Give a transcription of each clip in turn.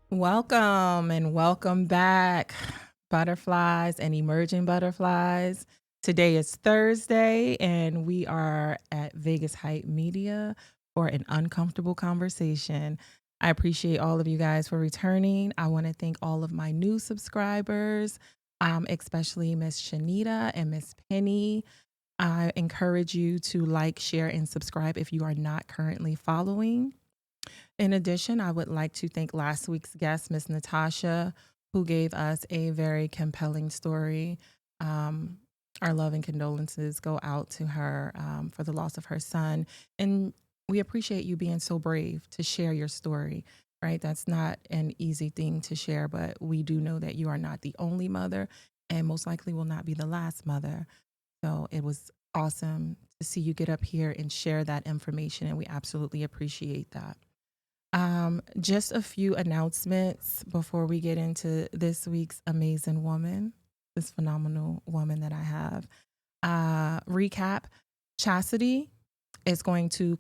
Welcome and welcome back, butterflies and emerging butterflies. Today is Thursday, and we are at Vegas Hype Media for an uncomfortable conversation. I appreciate all of you guys for returning. I want to thank all of my new subscribers, especially Miss Shanita and Miss Penny. I encourage you to like, share, and subscribe if you are not currently following. In addition, I would like to thank last week's guest, Miss Natasha, who gave us a very compelling story. Um, our love and condolences go out to her for the loss of her son. And we appreciate you being so brave to share your story, right? That's not an easy thing to share, but we do know that you are not the only mother and most likely will not be the last mother. So it was awesome to see you get up here and share that information, and we absolutely appreciate that. Just a few announcements before we get into this week's amazing woman, this phenomenal woman that I have. Recap: Chastity is going to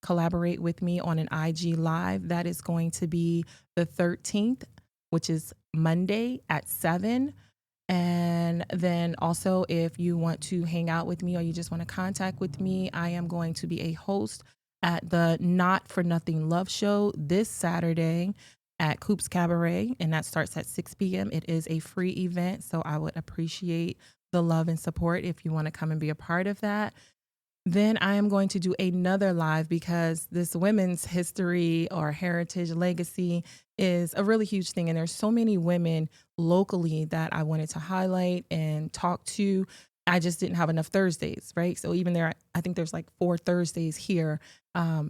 collaborate with me on an IG live. That is going to be the 13th, which is Monday at 7. And then also, if you want to hang out with me or you just want to contact with me, I am going to be a host at the Not For Nothing Love Show this Saturday at Coop's Cabaret, and that starts at 6 p.m. It is a free event, so I would appreciate the love and support if you want to come and be a part of that. Then I am going to do another live because this women's history or heritage legacy is a really huge thing. And there's so many women locally that I wanted to highlight and talk to. I just didn't have enough Thursdays, right? So even there, I think there's like 4 Thursdays here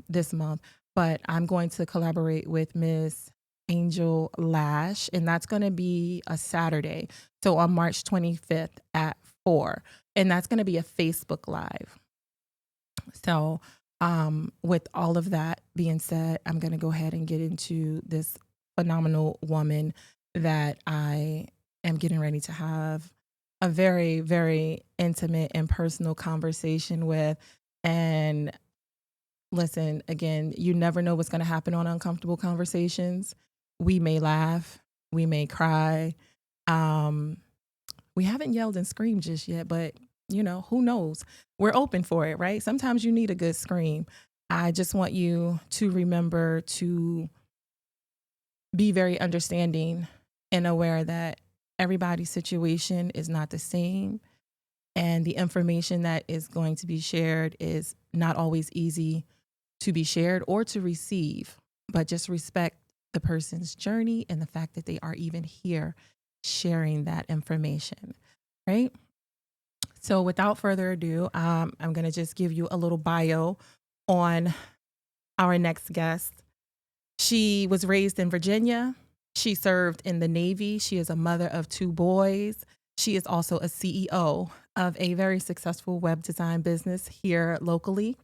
this month. But I'm going to collaborate with Miss Angel Lash, and that's going to be a Saturday. So on March 25th at 4. And that's going to be a Facebook Live. So, with all of that being said, I'm going to go ahead and get into this phenomenal woman that I am getting ready to have a very, very intimate and personal conversation with. And listen, again, you never know what's going to happen on Uncomfortable Conversations. We may laugh, we may cry. We haven't yelled and screamed just yet, but who knows? We're open for it, right? Sometimes you need a good scream. I just want you to remember to be very understanding and aware that everybody's situation is not the same. And the information that is going to be shared is not always easy to be shared or to receive, but just respect the person's journey and the fact that they are even here sharing that information, right? So without further ado, I'm going to just give you a little bio on our next guest. She was raised in Virginia. She served in the Navy. She is a mother of 2 boys. She is also a CEO of a very successful web design business here locally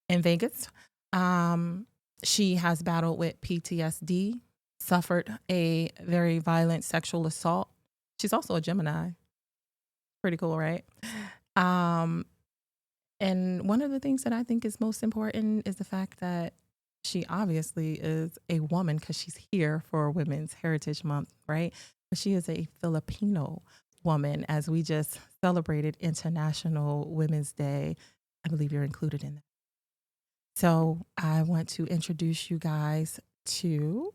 in Vegas. Um, she has battled with PTSD, suffered a very violent sexual assault. She's also a Gemini. Pretty cool, right? Um, and one of the things that I think is most important is the fact that she obviously is a woman because she's here for Women's Heritage Month, right? But she is a Filipino woman, as we just celebrated International Women's Day. I believe you're included in that. So I want to introduce you guys to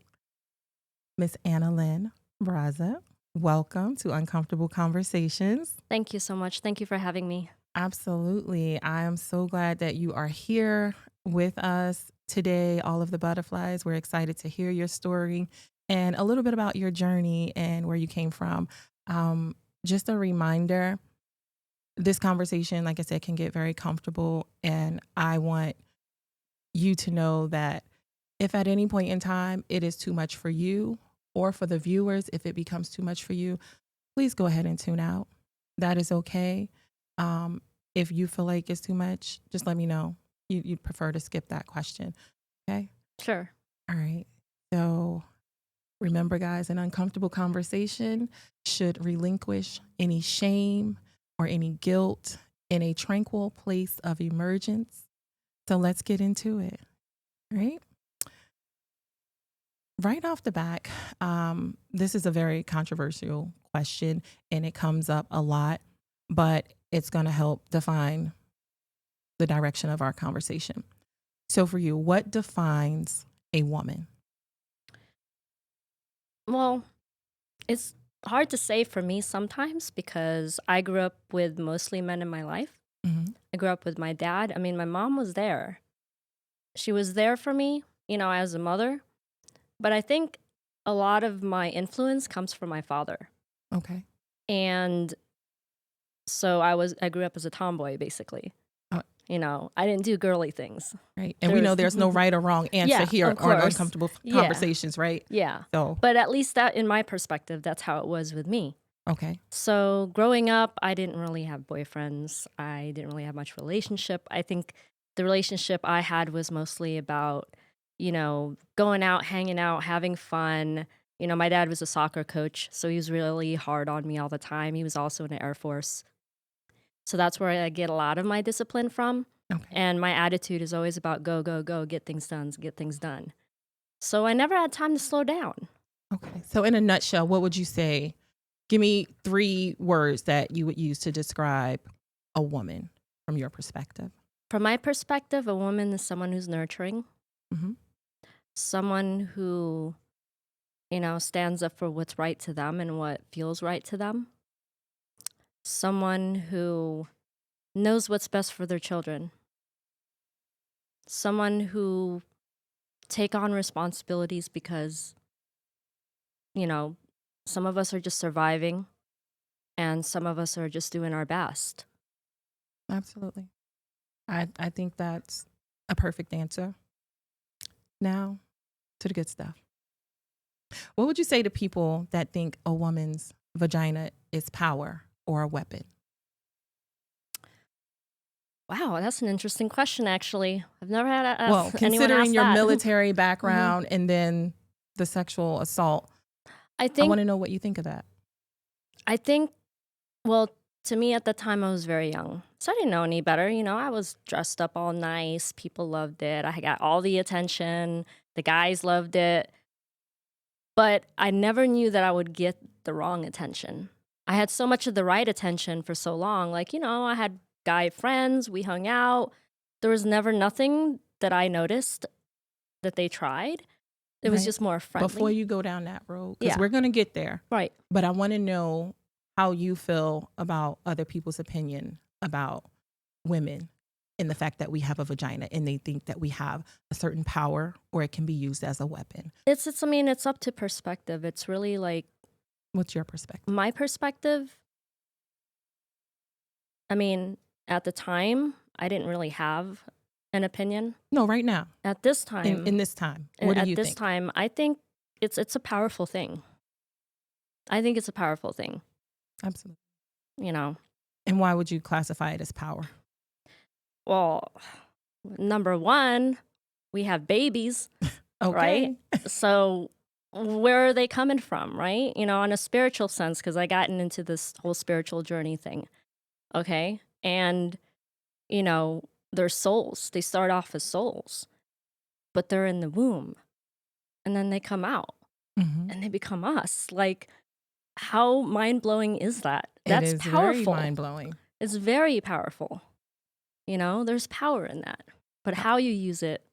Miss Analyn Braza. Welcome to Uncomfortable Conversations. Thank you so much. Thank you for having me. Absolutely. I am so glad that you are here with us today, all of the butterflies. We're excited to hear your story and a little bit about your journey and where you came from. Just a reminder, this conversation, like I said, can get very comfortable. And I want you to know that if at any point in time it is too much for you or for the viewers, if it becomes too much for you, please go ahead and tune out. That is okay. If you feel like it's too much, just let me know. You'd prefer to skip that question. Okay. Sure. All right. So remember, guys, an uncomfortable conversation should relinquish any shame or any guilt in a tranquil place of emergence. So let's get into it. All right. Right off the back, this is a very controversial question and it comes up a lot, but it's going to help define the direction of our conversation. So, for you, what defines a woman? Well, it's hard to say for me sometimes because I grew up with mostly men in my life. Mm-hmm. I grew up with my dad. I mean, my mom was there. She was there for me, as a mother. But I think a lot of my influence comes from my father. Okay. And so I grew up as a tomboy, basically. Uh, I didn't do girly things. right. And we know there's no right or wrong answer Yeah, here of on course. uncomfortable Yeah. conversations, right? Yeah. So, But at least that, in my perspective, that's how it was with me. okay. So growing up, I didn't really have boyfriends. I didn't really have much relationship. I think the relationship I had was mostly about, going out, hanging out, having fun. My dad was a soccer coach, so he was really hard on me all the time. He was also in the Air Force. So that's where I get a lot of my discipline from. Okay. And my attitude is always about go, go, go, get things done, get things done. So I never had time to slow down. Okay. So, in a nutshell, what would you say? Give me 3 words that you would use to describe a woman from your perspective. From my perspective, a woman is someone who's nurturing, Mm-hmm. someone who, stands up for what's right to them and what feels right to them, someone who knows what's best for their children, someone who take on responsibilities because, some of us are just surviving and some of us are just doing our best. Absolutely. I think that's a perfect answer. Now to the good stuff. What would you say to people that think a woman's vagina is power or a weapon? Wow, that's an interesting question, actually. I've never had Well, anyone considering ask your that. military background and then the sexual assault, I I think, want to know what you think of that. I think, well, to me at the time, I was very young. So I didn't know any better. I was dressed up all nice. People loved it. I got all the attention. The guys loved it. But I never knew that I would get the wrong attention. I had so much of the right attention for so long. Like, I had guy friends. We hung out. There was never nothing that I noticed that they tried. It was Right. just more friendly. Before you go down that road, because Yeah. we're going to get there, Right. but I want to know how you feel about other people's opinion about women and the fact that we have a vagina and they think that we have a certain power or it can be used as a weapon. It's up to perspective. It's really like, What's your perspective? my perspective, at the time, I didn't really have an opinion No, right now. at this In time. this time. What do At you this think? time, I think it's a powerful thing. I think it's a powerful thing. Absolutely. You know, And why would you classify it as power? well, number one, we have babies, right? Okay. So where are they coming from, right? On a spiritual sense, because I gotten into this whole spiritual journey thing. Okay. And, they're souls. They start off as souls, but they're in the womb and then they come out Mhm. and they become us. Like, how mind blowing is that? It That's is very powerful. mind-blowing. It's very powerful. There's power in that. But Uh, how you use it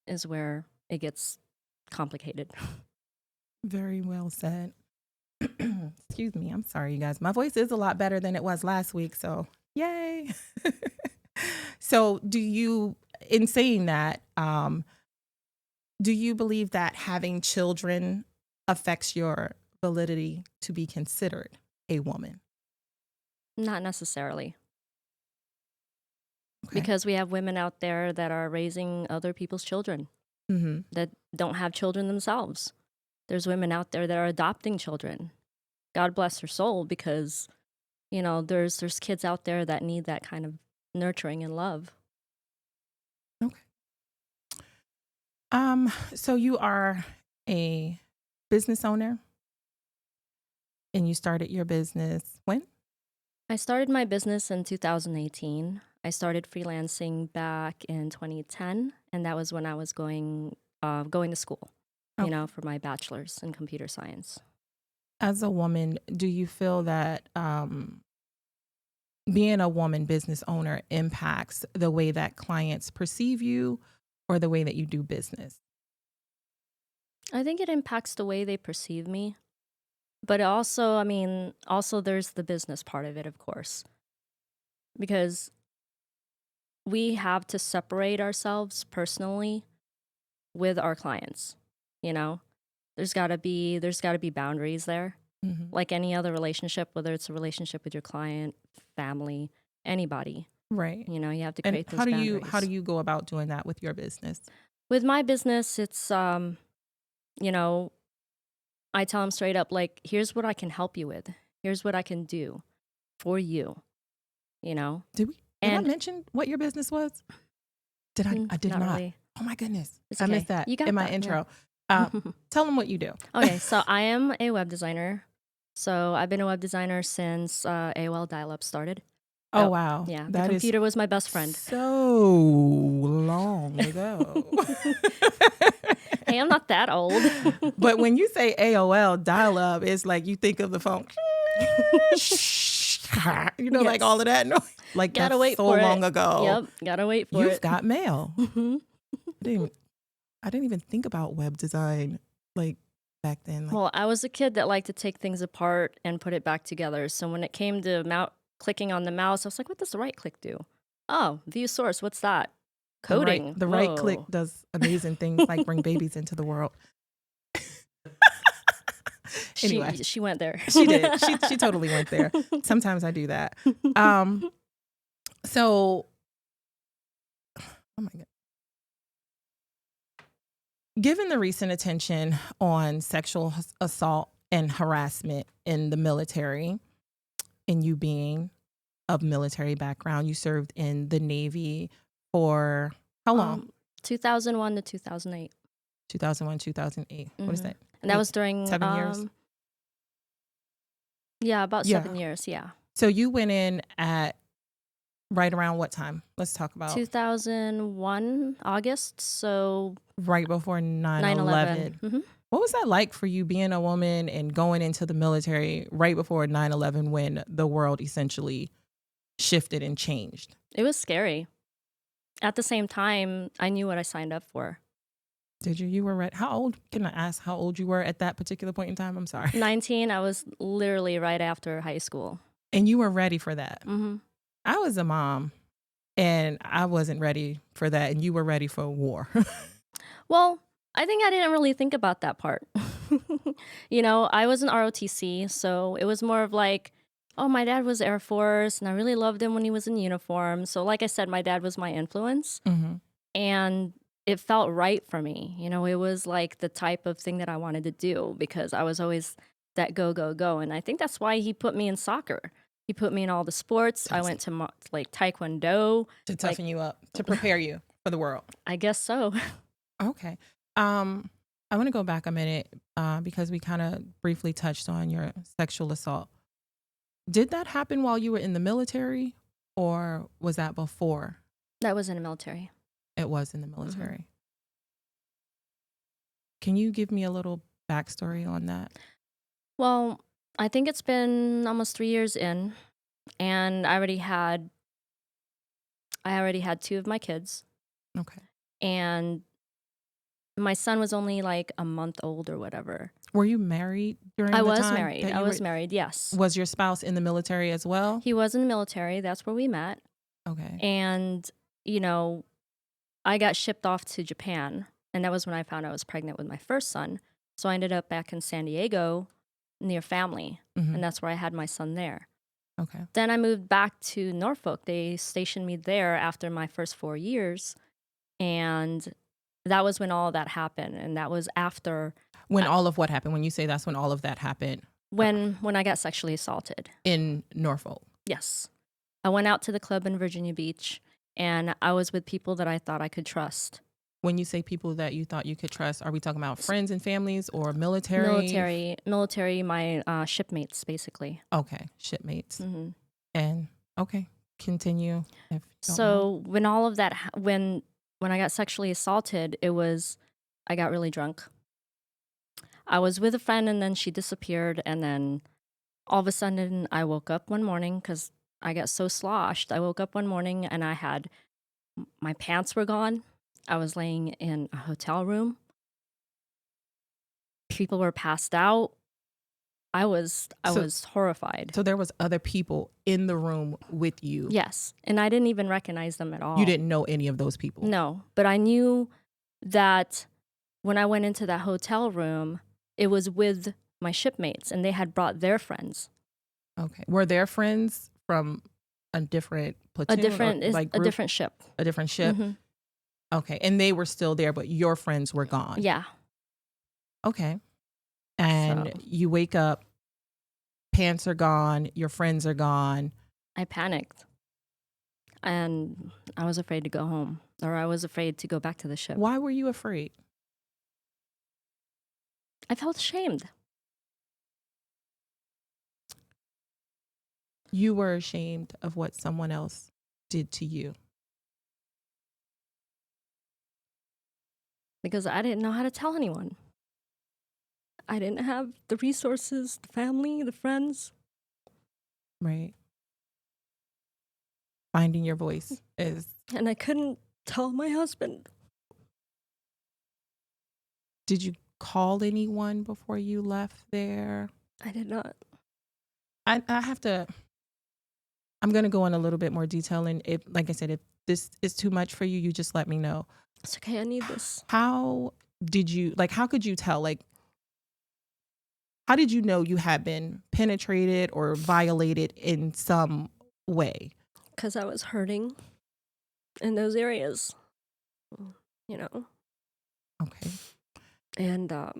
is where it gets complicated. Very well said. Excuse me. I'm sorry, you guys. My voice is a lot better than it was last week, so yay. So, in saying that, do you believe that having children affects your validity to be considered a woman? Not necessarily, Okay. because we have women out there that are raising other people's children Mm-hmm. that don't have children themselves. There's women out there that are adopting children. God bless her soul, because there's kids out there that need that kind of nurturing and love. Okay. So you are a business owner and you started your business when? I started my business in 2018. I started freelancing back in 2010, and that was when I was going to school, Okay. for my bachelor's in computer science. As a woman, do you feel that being a woman business owner impacts the way that clients perceive you or the way that you do business? I think it impacts the way they perceive me, but also, also there's the business part of it, of course, because we have to separate ourselves personally with our clients. You know, there's got to be boundaries there. Hmm. Like any other relationship, whether it's a relationship with your client, family, anybody, Right. you have to And create how those do you boundaries. go about doing that with your business? With my business, it's you know, I tell them straight up, like, here's what I can help you with. Here's what I can do for you, you know? Did I And mention what your business was? Did I? I did not not. really. Oh my goodness. It's I missed okay. that You in got my that. Yeah. intro. Tell them what you do. Okay, so I am a web designer. So I've been a web designer since AOL dial-up started. Oh, Oh, wow. yeah, the That is computer was my best friend. so long ago. Hey, I'm not that old. But when you say AOL dial up, it's like you think of the phone, like all Yes. of that noise. Like Gotta that's wait so for it. long ago. Yep, gotta wait for You've it. got mail. Mhm. I didn't even think about web design like back then. Like, Well, I was a kid that liked to take things apart and put it back together. So when it came to clicking on the mouse, I was like, what does the right click do? Oh, view source. What's that? Coding. the right click Whoa. does amazing things like bring babies into the world. Anyway, She went there. she did. She totally went there. Sometimes I do that. Um, so oh my god. Given the recent attention on sexual assault and harassment in the military, and you being of military background, you served in the Navy for how long? 2001 to 2008. 2001, 2008. What is Hmm. that? And that was during 7 years? yeah, about Yeah. 7 years. Yeah. So you went in at right around what time? Let's talk about 2001 August. So right before 9/11. 9/11. Hmm. What was that like for you being a woman and going into the military right before 9/11 when the world essentially shifted and changed? It was scary. At the same time, I knew what I signed up for. Did you? You were ready. How old? Can I ask how old you were at that particular point in time? I'm sorry. 19, I was literally right after high school. And you were ready for that. Hmm. I was a mom and I wasn't ready for that. And you were ready for war. Well, I think I didn't really think about that part. I was an ROTC, so it was more of like, Oh, my dad was Air Force, and I really loved him when he was in uniform. So, like I said, my dad was my influence, Hmm. and it felt right for me. You know, it was like the type of thing that I wanted to do because I was always that go, go, go. And I think that's why he put me in soccer. He put me in all the sports. I went to like Taekwondo. To Like, toughen you up, to prepare you for the world. I guess so. Okay. I want to go back a minute because we kind of briefly touched on your sexual assault. Did that happen while you were in the military, or was that before That was in the military. it was in the Hmm. military? Can you give me a little backstory on that? Well, I think it's been almost 3 years in, and I already had two of my kids, Okay. and my son was only like a month old or whatever. Were you married I during the was time married. that I you were? was married, yes. Was your spouse in the military as well? He was in the military. That's where we met. Okay. And, you know, I got shipped off to Japan. And that was when I found I was pregnant with my first son. So I ended up back in San Diego near family. Hmm. And that's where I had my son there. Okay. Then I moved back to Norfolk. They stationed me there after my first 4 years. And that was when all that happened. And that was after When uh, all of what happened? When you say that's when all of that happened uh, when I got sexually assaulted. in Norfolk? Yes. I went out to the club in Virginia Beach and I was with people that I thought I could trust. When you say people that you thought you could trust, are we talking about friends and families or military? Military, my shipmates, basically. Okay, shipmates. Hmm. And okay, continue if you don't mind. So when all of that, when I got sexually assaulted, I got really drunk. I was with a friend and then she disappeared, and then all of a sudden I woke up one morning because I got so sloshed. I woke up one morning and my pants were gone. I was laying in a hotel room. People were passed out. I So, was horrified. so there was other people in the room with you. Yes, and I didn't even recognize them at You all. didn't know any of those people. No, but I knew that when I went into that hotel room, it was with my shipmates and they had brought their friends. Okay. Were their friends from a different A platoon or different is like a group, different ship. a different ship? Hmm. Okay. And they were still there, but your friends were gone. Yeah. Okay. And So you wake up, pants are gone, your friends are gone. I panicked and I was afraid to go home, or I was afraid to go back to the ship. Why were you afraid? I felt ashamed. You were ashamed of what someone else did to you. Because I didn't know how to tell anyone. I didn't have the resources, the family, the friends. Right. Finding your voice is. And I couldn't tell my husband. Did you call anyone before you left there? I did not. I have to. I'm going to go in a little bit more detail. And if, like I said, if this is too much for you, you just let me know. It's okay, I need this. How did you, like, how could you tell? Like, how did you know you had been penetrated or violated in some way? Because I was hurting in those areas, you know. Okay. And I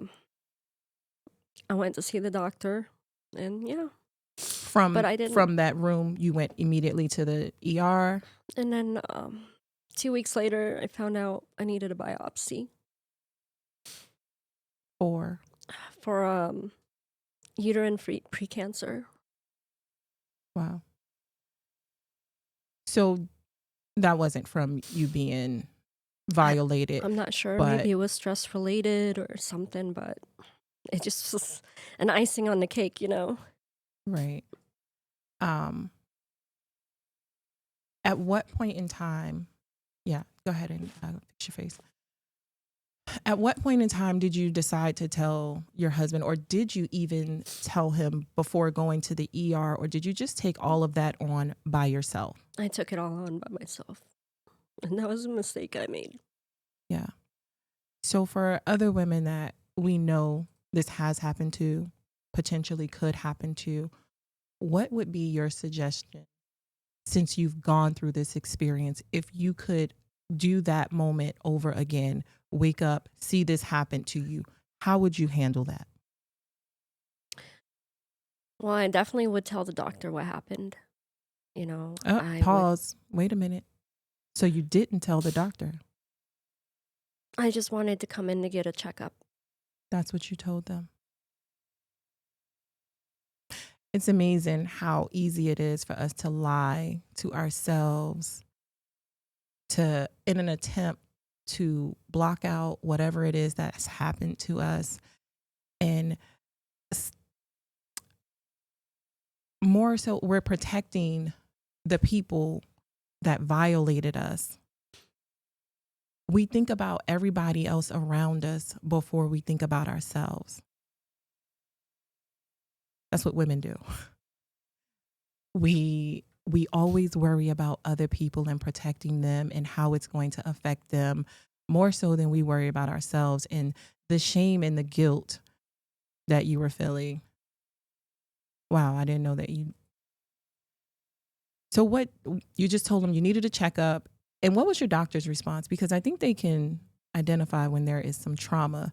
went to see the doctor, and yeah. But I didn't. From that room, you went immediately to the ER. And then 2 weeks later, I found out I needed a biopsy Or for uterine precancer. wow. So that wasn't from you being violated, I'm not sure. but Maybe it was stress related or something, but it just was an icing on the cake, you know? right. Um, at what point in time? Yeah, go ahead and fix your face. At what point in time did you decide to tell your husband, or did you even tell him before going to the ER, or did you just take all of that on by yourself? I took it all on by myself. And that was a mistake I made. Yeah. So for other women that we know this has happened to, potentially could happen to, what would be your suggestion since you've gone through this experience? If you could do that moment over again, wake up, see this happen to you, how would you handle that? Well, I definitely would tell the doctor what happened. You know, I would Pause. Wait a minute. So you didn't tell the doctor. I just wanted to come in to get a checkup. That's what you told them. It's amazing how easy it is for us to lie to ourselves to in an attempt to block out whatever it is that's happened to us. And more so, we're protecting the people that violated us. We think about everybody else around us before we think about ourselves. That's what women do. We always worry about other people and protecting them and how it's going to affect them more so than we worry about ourselves and the shame and the guilt that you were feeling. Wow, I didn't know that you. So what you just told them you needed a checkup, and what was your doctor's response? Because I think they can identify when there is some trauma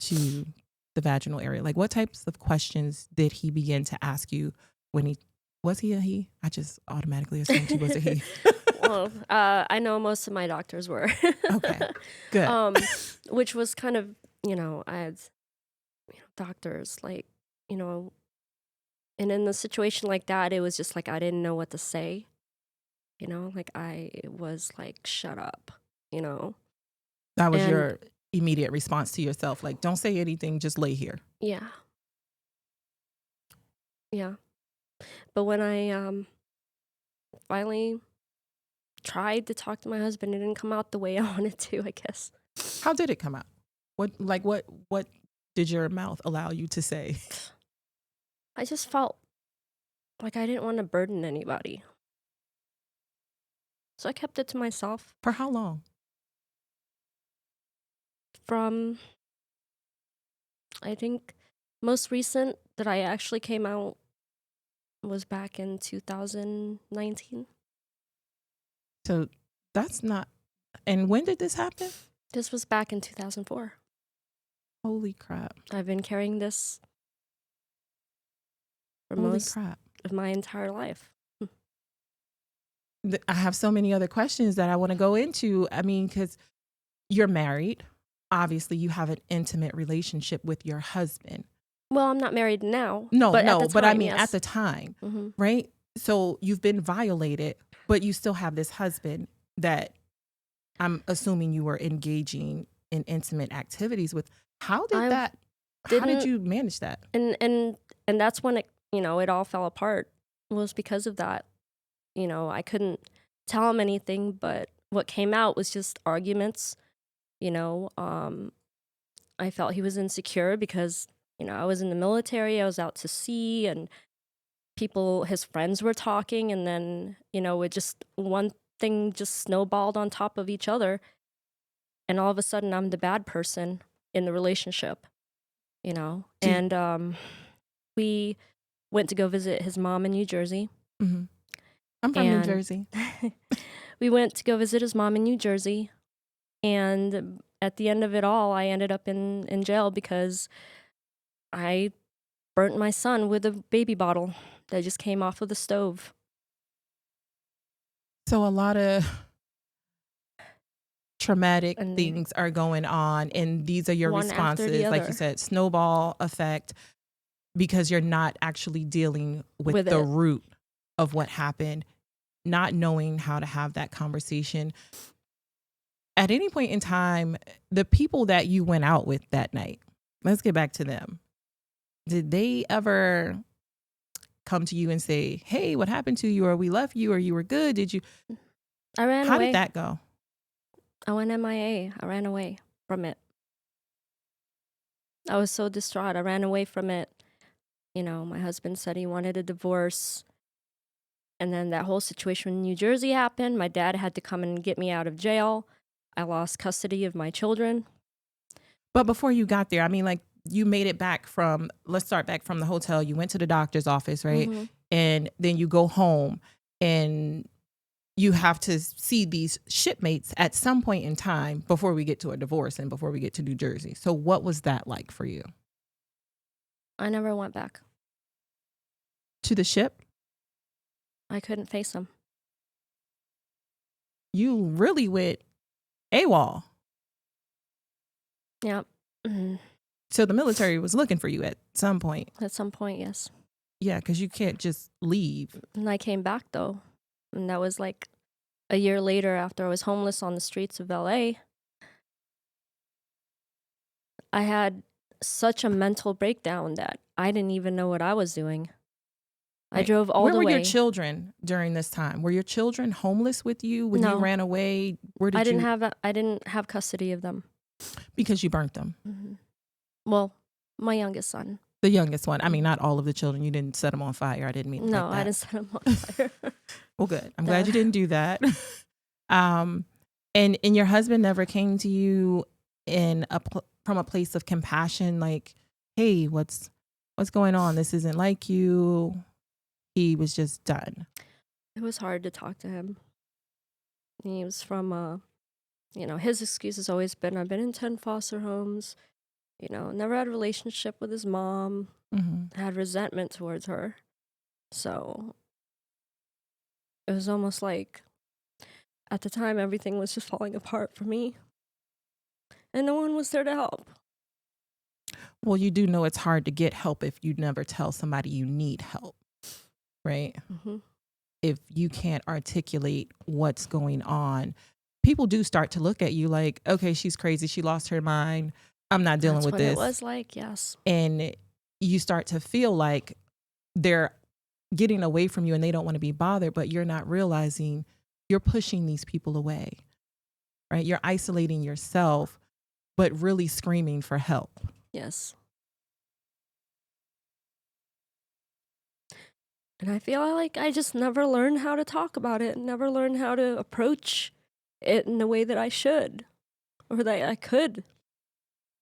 to the vaginal area. Like, what types of questions did he begin to ask you when he was he a he? I just automatically assumed he was a he. Well, I know most of my doctors were. Okay, good. Which was kind of, I had doctors like, you know, and in a situation like that, it was just like I didn't know what to say. Like I was like, shut up, you know? That was And your immediate response to yourself. Like, don't say anything, just lay here. yeah, yeah. But when I finally tried to talk to my husband, it didn't come out the way I wanted to, I guess. How did it come out? What did your mouth allow you to say? I just felt like I didn't want to burden anybody. So I kept it to myself. For how long? From, I think, most recent that I actually came out was back in 2019. So that's not. And when did this happen? This was back in 2004. Holy crap. I've been carrying this for Holy most crap. of my entire life. I have so many other questions that I want to go into. I mean, because you're married. Obviously, you have an intimate relationship with your husband. Well, I'm not married now. No, but no, at the but I time, mean at yes. the time, Mhm. right? So you've been violated, but you still have this husband that I'm assuming you were engaging in intimate activities with. How did I that? How did didn't, you manage that? and that's when it all fell apart. Was because of that. I couldn't tell him anything, but what came out was just arguments. You know, um, I felt he was insecure because I was in the military. I was out to sea, and his friends were talking, and then it just one thing just snowballed on top of each other, and all of a sudden I'm the bad person in the relationship. Do you- And we went to go visit his mom in New Jersey, Mhm. I'm from New and Jersey. we went to go visit his mom in New Jersey, and at the end of it all, I ended up in jail because I burnt my son with a baby bottle that just came off of the stove. So a lot of traumatic And things are going on, and these are your one after the responses, like you other said, snowball effect, because you're not actually dealing with with the it. root of what happened, not knowing how to have that conversation. At any point in time, the people that you went out with that night, let's get back to them. Did they ever come to you and say, hey, what happened to you? Or we left you, or you were good? Did you? I ran How did away. that go? I went MIA. I ran away from it. I was so distraught. I ran away from it. My husband said he wanted a divorce. And then that whole situation in New Jersey happened. My dad had to come and get me out of jail. I lost custody of my children. But before you got there, I mean, like, you made it back from, let's start back from the hotel. You went to the doctor's office, right? Hmm. And then you go home and you have to see these shipmates at some point in time before we get to a divorce and before we get to New Jersey. So what was that like for you? I never went back. To the ship? I couldn't face them. You really went AWOL. Yeah. Hmm. So the military was looking for you at some point. At some point, yes. Yeah, because you can't just leave. And I came back though. And that was like a year later after I was homeless on the streets of LA. I had such a mental breakdown that I didn't even know what I was doing. I Right. drove all Where the were your way. children during this time? Were your children homeless with you when you No, ran away? Where did you? I didn't have custody of them. Because you burnt them. Hmm. Well, my youngest son. The youngest one. I mean, not all of the children. You didn't set them on fire. I didn't mean it No, like I that. didn't set him on fire. Well, good. I'm glad That- you didn't do that. um, and your husband never came to you in from a place of compassion, like, hey, what's going on? This isn't like you. He was just done. It was hard to talk to him. He was from, his excuse has always been, I've been in 10 foster homes, never had a relationship with his mom, had resentment towards her. So it was almost like at the time everything was just falling apart for me. And no one was there to help. Well, you do know it's hard to get help if you never tell somebody you need help, right? Hmm. If you can't articulate what's going on, people do start to look at you like, okay, she's crazy. She lost her mind. I'm not dealing That's with what this. it was like, yes. And you start to feel like they're getting away from you and they don't want to be bothered, but you're not realizing you're pushing these people away, right? You're isolating yourself, but really screaming for help. Yes. And I feel like I just never learned how to talk about it, never learned how to approach it in the way that I should or that I could.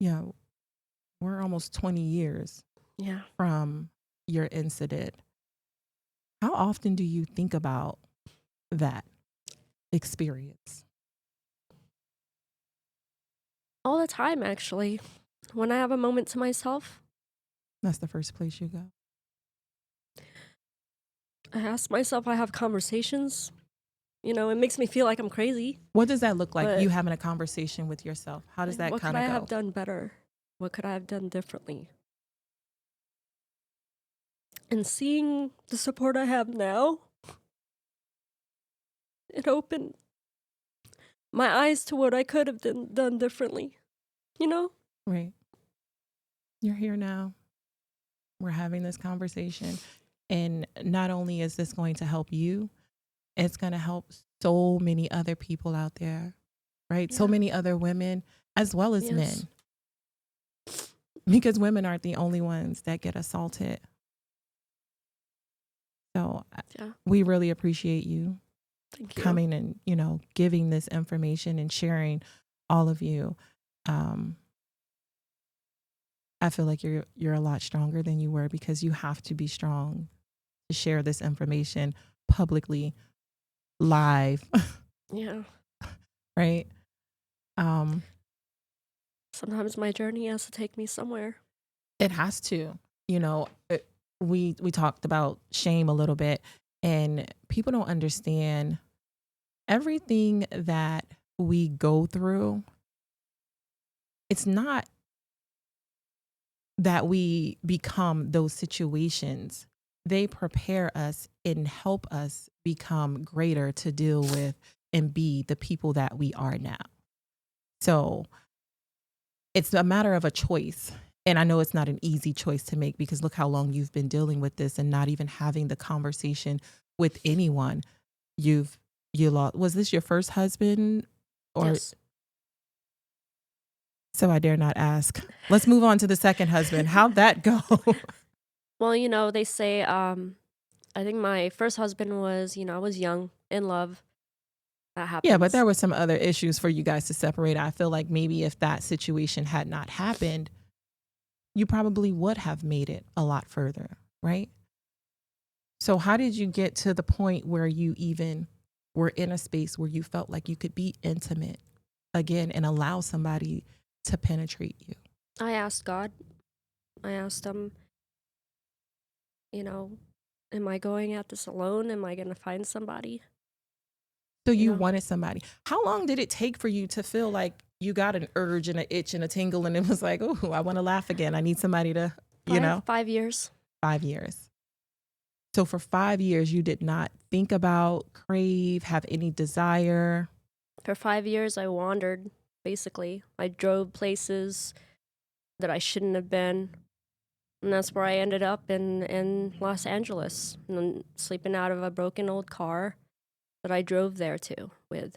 Yeah, we're almost 20 years Yeah. from your incident. How often do you think about that experience? All the time, actually. When I have a moment to myself, That's the first place you go. I ask myself, I have conversations. It makes me feel like I'm crazy. What does that look like? But You having a conversation with yourself? How does that what could kind I of have go? done better? What could I have done differently? And seeing the support I have now, it opened my eyes to what I could have done differently. Right. You're here now. We're having this conversation. And not only is this going to help you, it's going to help so many other people out there, right? So Yeah. many other women as well as Yes. men. Because women aren't the only ones that get assaulted. So Yeah. we really appreciate you Thank you. coming and, giving this information and sharing all of you. I feel like you're a lot stronger than you were because you have to be strong to share this information publicly, live, Yeah. right? Um, Sometimes my journey has to take me somewhere. it has to. We talked about shame a little bit, and people don't understand everything that we go through. It's not that we become those situations. They prepare us and help us become greater to deal with and be the people that we are now. So it's a matter of a choice. And I know it's not an easy choice to make because look how long you've been dealing with this and not even having the conversation with anyone. You lost. Was this your first husband? Or Yes. so I dare not ask. Let's move on to the second husband. How'd that go? Well, they say, I think my first husband was, I was young, in love. That happens. Yeah, but there were some other issues for you guys to separate. I feel like maybe if that situation had not happened, you probably would have made it a lot further, right? So, how did you get to the point where you even were in a space where you felt like you could be intimate again and allow somebody to penetrate you? I asked God. I asked him, you know, am I going at this alone? Am I going to find somebody? So, You you know, wanted somebody. How long did it take for you to feel like you got an urge and an itch and a tingle and it was like, oh, I want to laugh again. I need somebody to, you know, 5 years. 5 years. So, for 5 years, you did not think about, crave, have any desire. For 5 years, I wandered, basically. I drove places that I shouldn't have been. And that's where I ended up in Los Angeles, and sleeping out of a broken old car that I drove there to with.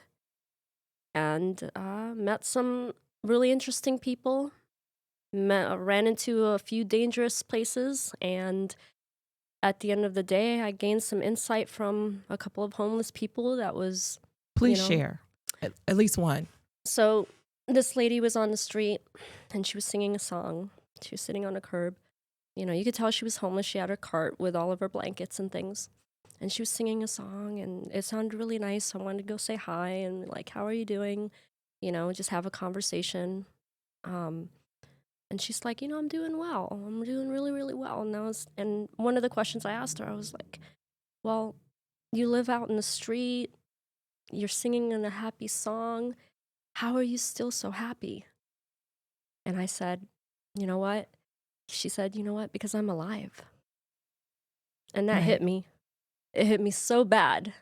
And met some really interesting people, ran into a few dangerous places, and at the end of the day, I gained some insight from a couple of homeless people that was, you Please know. share at least one. So this lady was on the street and she was singing a song. She was sitting on a curb. You know, you could tell she was homeless. She had her cart with all of her blankets and things. And she was singing a song and it sounded really nice. So I wanted to go say hi and like, how are you doing? You know, just have a conversation. Um, and she's like, I'm doing well. I'm doing really, really well. And one of the questions I asked her, I was like, well, you live out in the street, you're singing in a happy song. How are you still so happy? And I said, you know what? She said, you know what? Because I'm alive. And that Right. hit me. It hit me so bad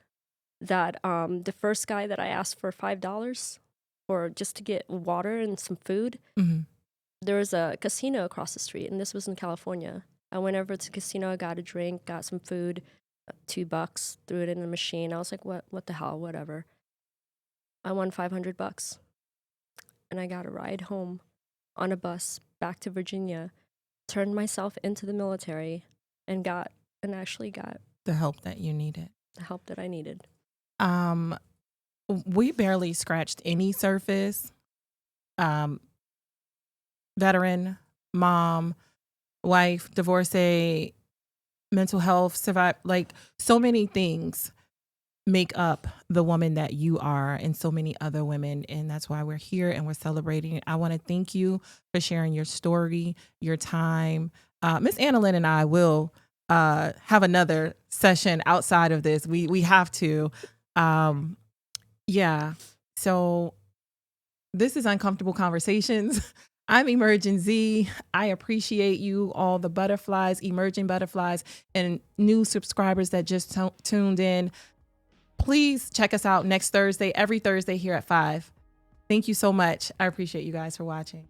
that the first guy that I asked for $5 for just to get water and some food, Hmm. there was a casino across the street, and this was in California. I went over to the casino, got a drink, got some food, $2, threw it in the machine. I was like, what the hell, whatever. I won $500, and I got a ride home on a bus back to Virginia, turned myself into the military, and actually got The help that you needed. the help that I needed. Um, we barely scratched any surface. Um, Veteran, mom, wife, divorcee, mental health, survive, like so many things make up the woman that you are and so many other women. And that's why we're here and we're celebrating. I want to thank you for sharing your story, your time. Miss Analyn and I will have another session outside of this. We have to. Um, yeah. So this is Uncomfortable Conversations. I'm Emerging Z. I appreciate you, all the butterflies, emerging butterflies, and new subscribers that just tuned in. Please check us out next Thursday, every Thursday here at 5. Thank you so much. I appreciate you guys for watching.